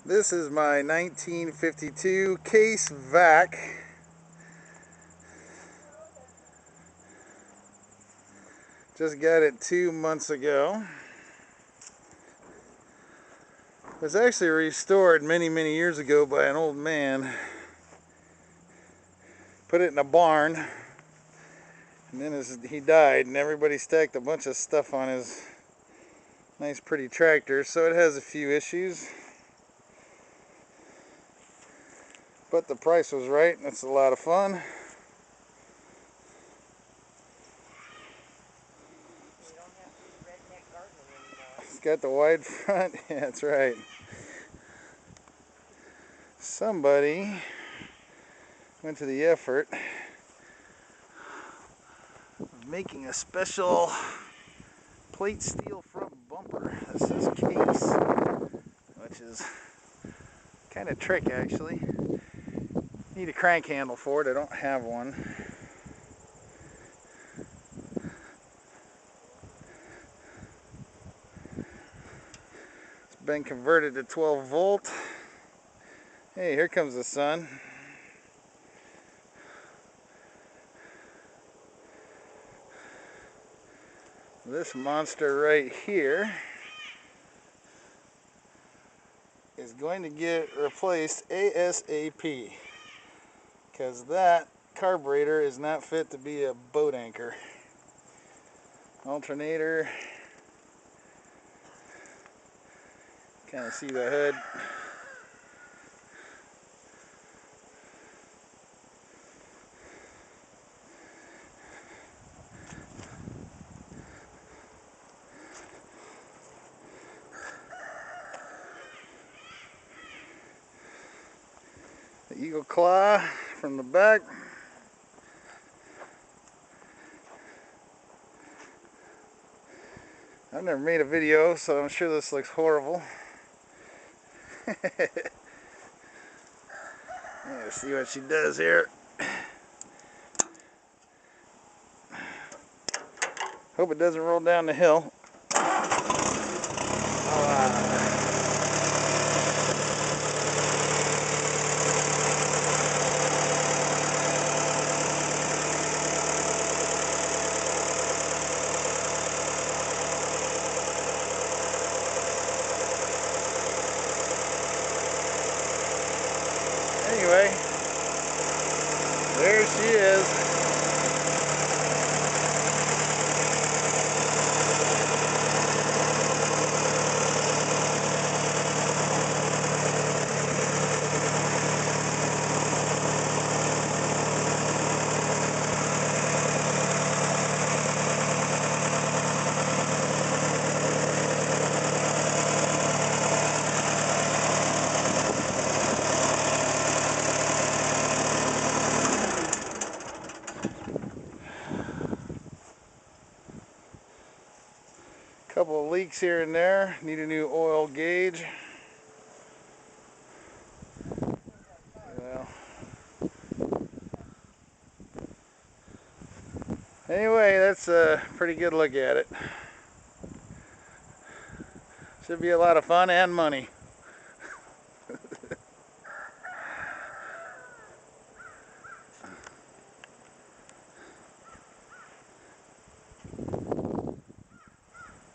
This is my 1952 Case Vac. Just got it 2 months ago. It was actually restored many years ago by an old man. Put it in a barn, and then he died, and everybody stacked a bunch of stuff on his nice pretty tractor, so it has a few issues. But the price was right, and it's a lot of fun. It's got the wide front. Yeah, that's right. Somebody went to the effort of making a special plate steel front bumper that says Case, which is kind of trick actually. Need a crank handle for it. I don't have one. It's been converted to 12 volt. Hey, here comes the sun. This monster right here is going to get replaced ASAP, because that carburetor is not fit to be a boat anchor. Alternator, kind of see the hood. The eagle claw from the back. I've never made a video, so I'm sure this looks horrible. Let's see what she does here. Hope it doesn't roll down the hill. Anyway, there she is. Couple of leaks here and there. Need a new oil gauge. Well, anyway, that's a pretty good look at it. Should be a lot of fun and money.